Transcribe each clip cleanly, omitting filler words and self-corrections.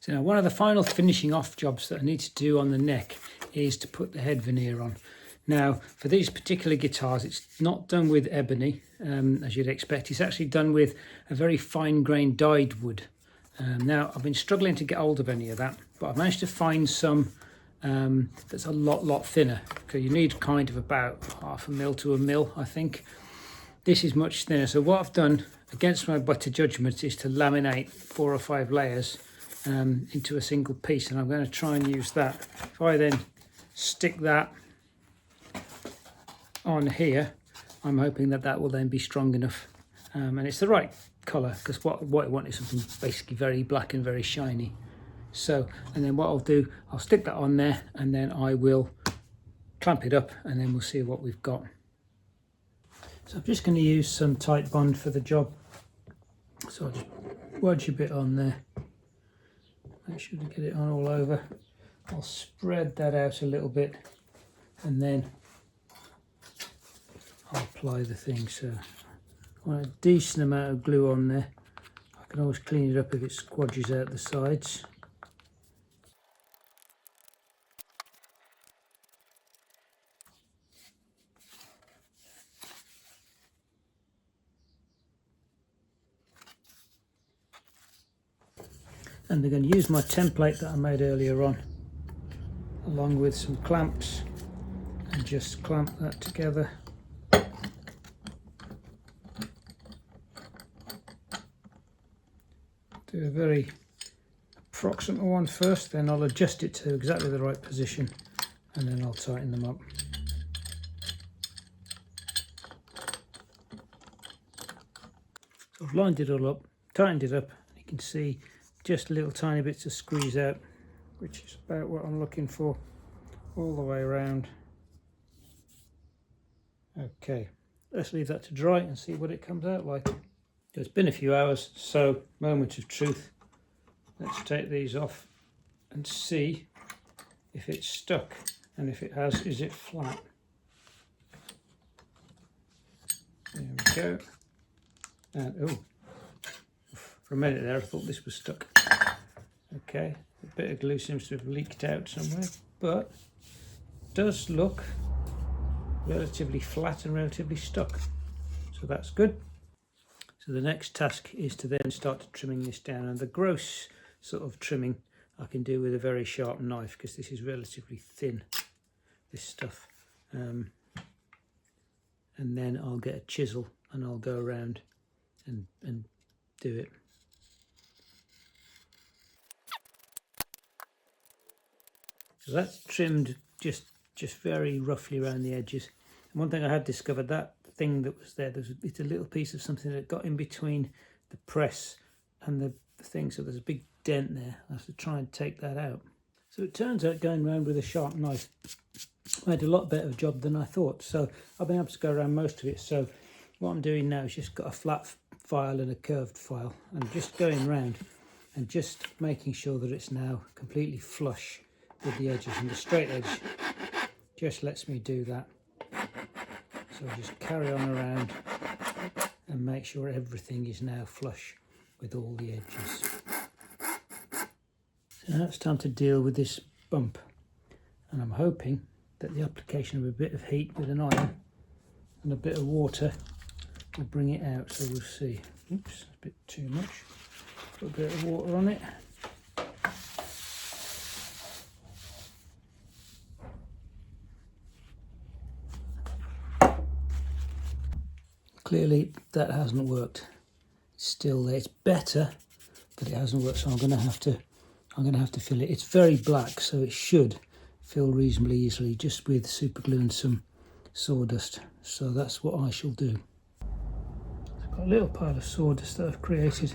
So now one of the final finishing off jobs that I need to do on the neck is to put the head veneer on. Now for these particular guitars it's not done with ebony as you'd expect, it's actually done with a very fine grained dyed wood. Now I've been struggling to get hold of any of that, but I've managed to find some that's a lot thinner, because you need kind of about 1/2 mil to 1 mil I think. This is much thinner, so what I've done against my better judgment is to laminate 4 or 5 layers into a single piece, and I'm going to try and use that. If I then stick that on here, I'm hoping that that will then be strong enough, and it's the right colour, because what I want is something basically very black and very shiny. So, and then what I'll do, I'll stick that on there and then I will clamp it up, and then we'll see what we've got. So I'm just going to use some tight bond for the job, so I'll just wedge a bit on there. Make sure to get it on all over. I'll spread that out a little bit and then I'll apply the thing. So I want a decent amount of glue on there. I can always clean it up if it squodges out the sides. And I'm going to use my template that I made earlier on, along with some clamps, and just clamp that together. Do a very approximate one first, then I'll adjust it to exactly the right position, and then I'll tighten them up. So I've lined it all up, tightened it up, and you can see just little tiny bits of squeeze out, which is about what I'm looking for, all the way around. Okay, let's leave that to dry and see what it comes out like. It's been a few hours, so moment of truth. Let's take these off and see if it's stuck, and if it has, is it flat? There we go. And oh, for a minute there I thought this was stuck. Okay, a bit of glue seems to have leaked out somewhere, but it does look relatively flat and relatively stuck, so that's good. So the next task is to then start trimming this down, and the gross sort of trimming I can do with a very sharp knife, because this is relatively thin, this stuff. And then I'll get a chisel and I'll go around and do it. So that's trimmed just very roughly around the edges. And one thing I had discovered, that thing that was there, it's a little piece of something that got in between the press and the thing, so there's a big dent there. I have to try and take that out. So it turns out going around with a sharp knife made a lot better job than I thought. So I've been able to go around most of it. So what I'm doing now is just got a flat file and a curved file, and just going around and just making sure that it's now completely flush with the edges, and the straight edge just lets me do that. So I just carry on around and make sure everything is now flush with all the edges. So now it's time to deal with this bump, and I'm hoping that the application of a bit of heat with an iron and a bit of water will bring it out, so we'll see. Oops, a bit too much. Put a bit of water on it. Clearly that hasn't worked. It's still there. It's better, but it hasn't worked, so I'm going to have to fill it. It's very black, so it should fill reasonably easily, just with super glue and some sawdust. So that's what I shall do. I've got a little pile of sawdust that I've created.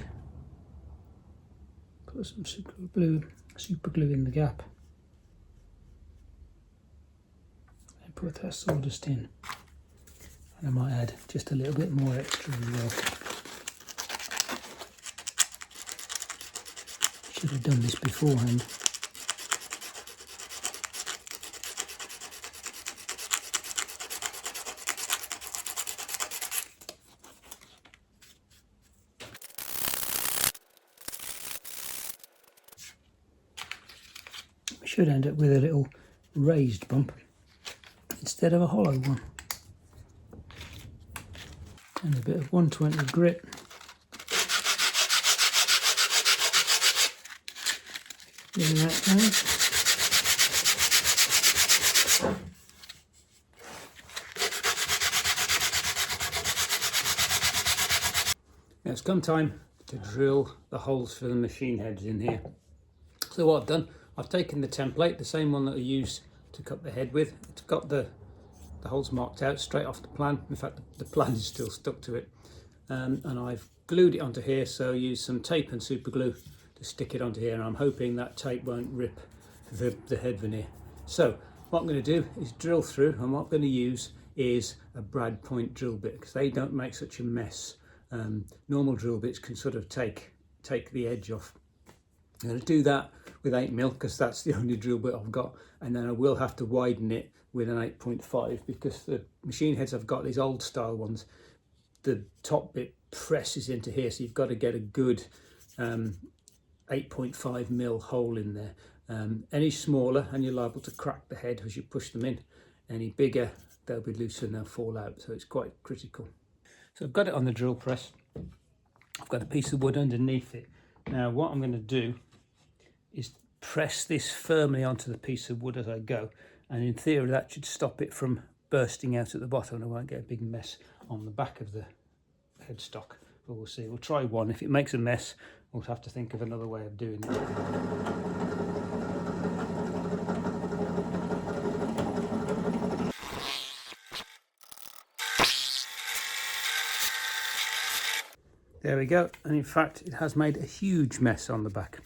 Put some super glue in the gap, and put that sawdust in. And I might add just a little bit more extra as well. Should have done this beforehand. should end up with a little raised bump instead of a hollow one. And a bit of 120 grit. Getting that down. Now it's come time to drill the holes for the machine heads in here. So what I've done, I've taken the template, the same one that I used to cut the head with. It's got the holes marked out straight off the plan. In fact, the plan is still stuck to it. And I've glued it onto here, so I used some tape and super glue to stick it onto here, and I'm hoping that tape won't rip the head veneer. So what I'm going to do is drill through, and what I'm going to use is a brad point drill bit, because they don't make such a mess. Normal drill bits can sort of take the edge off. I'm going to do that with 8mm because that's the only drill bit I've got, and then I will have to widen it with an 8.5 because the machine heads I've got, these old style ones, the top bit presses into here, so you've got to get a good 8.5mm hole in there. Any smaller and you're liable to crack the head as you push them in. Any bigger, they'll be looser and they'll fall out, so it's quite critical. So I've got it on the drill press. I've got a piece of wood underneath it. Now what I'm going to do is press this firmly onto the piece of wood as I go, and in theory that should stop it from bursting out at the bottom, and I won't get a big mess on the back of the headstock. But we'll see. We'll try one. If it makes a mess, we'll have to think of another way of doing it. There we go, and in fact it has made a huge mess on the back.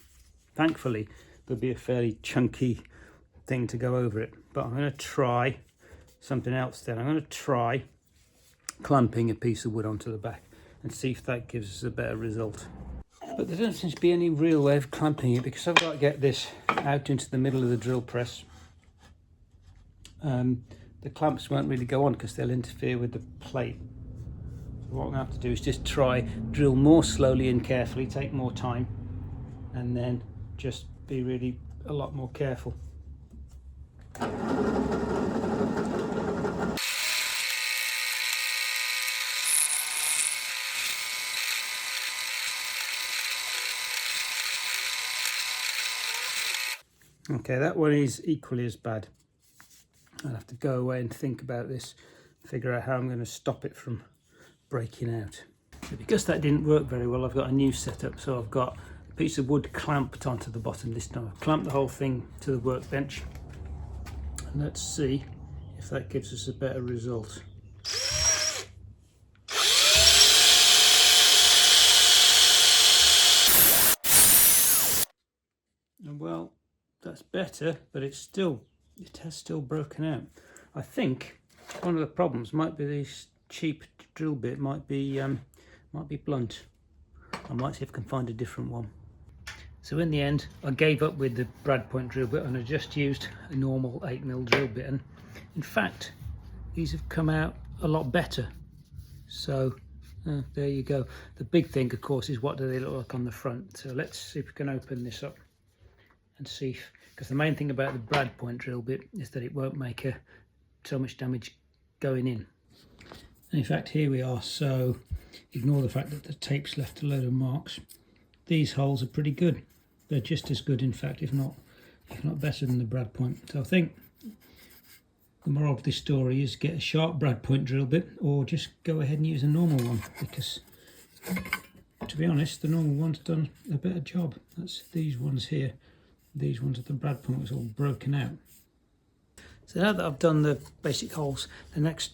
Thankfully there'll be a fairly chunky thing to go over it, but I'm going to try something else then. I'm going to try clamping a piece of wood onto the back and see if that gives us a better result. But there doesn't seem to be any real way of clamping it because I've got to get this out into the middle of the drill press. The clamps won't really go on because they'll interfere with the plate. So what I'm going to have to do is just try drill more slowly and carefully, take more time, and then just be really a lot more careful. Okay, that one is equally as bad. I'll have to go away and think about this, figure out how I'm going to stop it from breaking out. So because that didn't work very well, I've got a new setup. So I've got a piece of wood clamped onto the bottom this time. I've clamped the whole thing to the workbench. And let's see if that gives us a better result. And well, that's better, but it has still broken out. I think one of the problems might be this cheap drill bit might be blunt. I might see if I can find a different one. So in the end, I gave up with the brad point drill bit and I just used a normal 8mm drill bit. And in fact, these have come out a lot better. So there you go. The big thing, of course, is what do they look like on the front. So let's see if we can open this up and see if, because the main thing about the brad point drill bit is that it won't make so much damage going in. And in fact, here we are. So ignore the fact that the tape's left a load of marks. These holes are pretty good. They're just as good, in fact, if not better than the brad point. So I think the moral of this story is get a sharp brad point drill bit, or just go ahead and use a normal one, because to be honest, the normal one's done a better job. That's these ones here. These ones at the brad point was all broken out. So now that I've done the basic holes, the next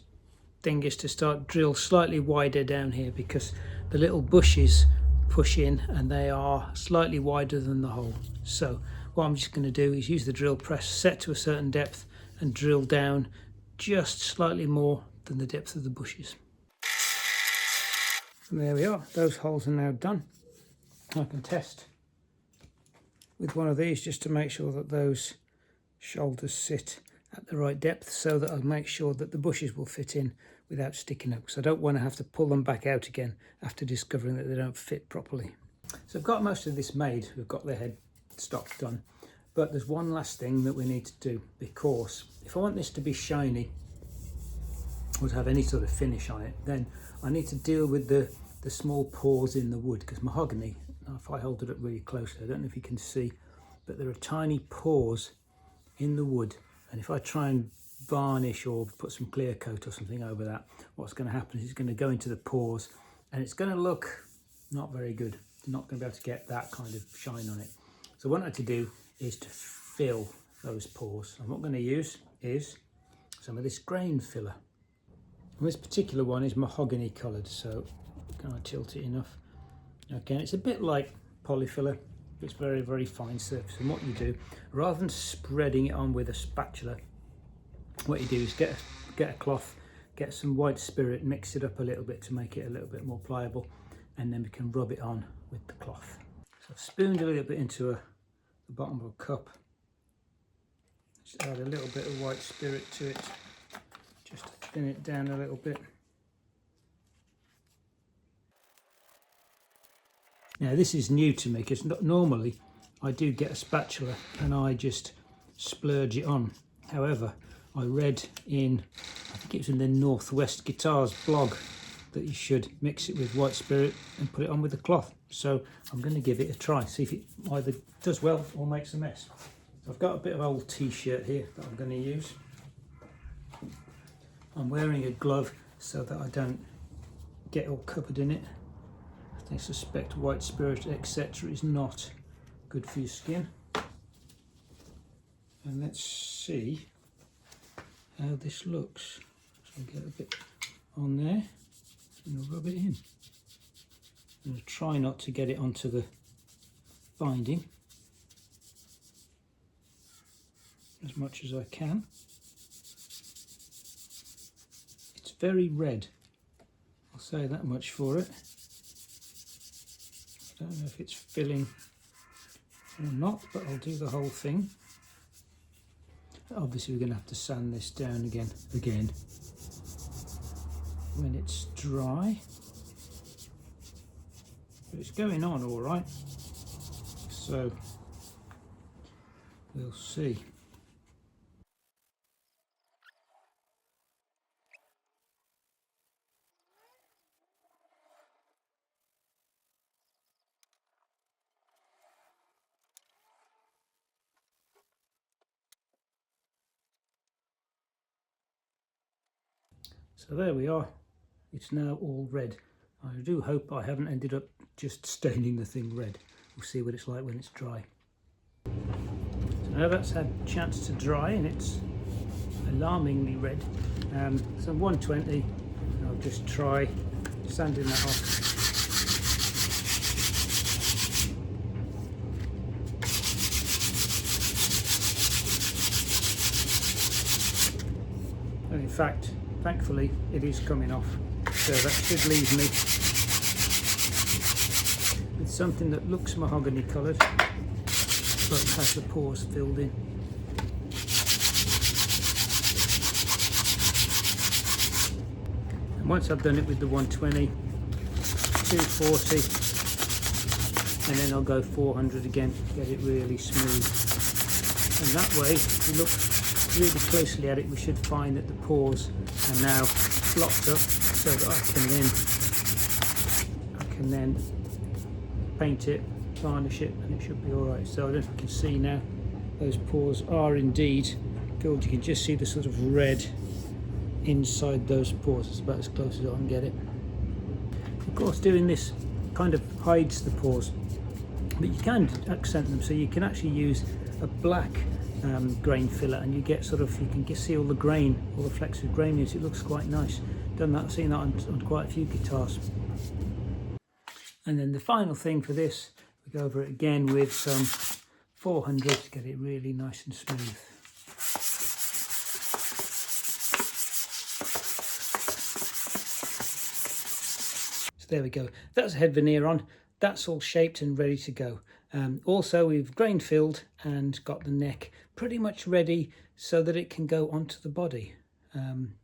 thing is to start drill slightly wider down here, because the little bushes push in and they are slightly wider than the hole. So what I'm just going to do is use the drill press set to a certain depth and drill down just slightly more than the depth of the bushes. And there we are, those holes are now done. I can test with one of these just to make sure that those shoulders sit at the right depth, so that I'll make sure that the bushes will fit in without sticking up, because I don't want to have to pull them back out again after discovering that they don't fit properly. So I've got most of this made. We've got the head stock done. But there's one last thing that we need to do, because if I want this to be shiny or to have any sort of finish on it, then I need to deal with the small pores in the wood, because mahogany, if I hold it up really closely, I don't know if you can see, but there are tiny pores in the wood, and if I try and varnish or put some clear coat or something over that, what's going to happen is it's going to go into the pores and it's going to look not very good. You're not going to be able to get that kind of shine on it. So what I like to do is to fill those pores, and what I'm going to use is some of this grain filler. And this particular one is mahogany coloured, so can I tilt it enough? Okay, and it's a bit like polyfiller. It's very, very fine surface. And what you do, rather than spreading it on with a spatula, what you do is get a cloth, get some white spirit, mix it up a little bit to make it a little bit more pliable, and then we can rub it on with the cloth. So I've spooned a little bit into the bottom of a cup. Just add a little bit of white spirit to it, just to thin it down a little bit. Now this is new to me, because normally I do get a spatula and I just splurge it on. However, I read in, I think it was in the Northwest Guitars blog, that you should mix it with white spirit and put it on with the cloth. So I'm going to give it a try, see if it either does well or makes a mess. So I've got a bit of old t-shirt here that I'm going to use. I'm wearing a glove so that I don't get all covered in it. I suspect white spirit, etc. is not good for your skin. And let's see how this looks. So I'll get a bit on there and I'll rub it in. I'm going to try not to get it onto the binding as much as I can. It's very red, I'll say that much for it. I don't know if it's filling or not, but I'll do the whole thing. Obviously we're going to have to sand this down again when it's dry, but it's going on all right, so we'll see. So there we are, it's now all red. I do hope I haven't ended up just staining the thing red. We'll see what it's like when it's dry. So now that's had a chance to dry and it's alarmingly red. So 120, I'll just try sanding that off. And in fact, thankfully it is coming off, so that should leave me with something that looks mahogany coloured but has the pores filled in. And once I've done it with the 120, 240, and then I'll go 400 again to get it really smooth. And that way, if you look really closely at it, we should find that the pores are now blocked up, so that I can then paint it, varnish it, and it should be all right. So I don't know if you can see now, those pores are indeed filled. You can just see the sort of red inside those pores. It's about as close as I can get it. Of course, doing this kind of hides the pores, but you can accent them, so you can actually use a black grain filler, and you get sort of, you can see all the grain, all the flecks of grain. It looks quite nice. Done that, seen that on quite a few guitars. And then the final thing for this, we go over it again with some 400 to get it really nice and smooth. So there we go. That's a head veneer on. That's all shaped and ready to go. Also, we've grain filled and got the neck pretty much ready so that it can go onto the body.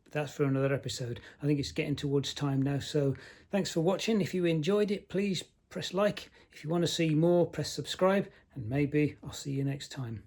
That's for another episode. I think it's getting towards time now, so thanks for watching. If you enjoyed it, please press like. If you want to see more, press subscribe, and maybe I'll see you next time.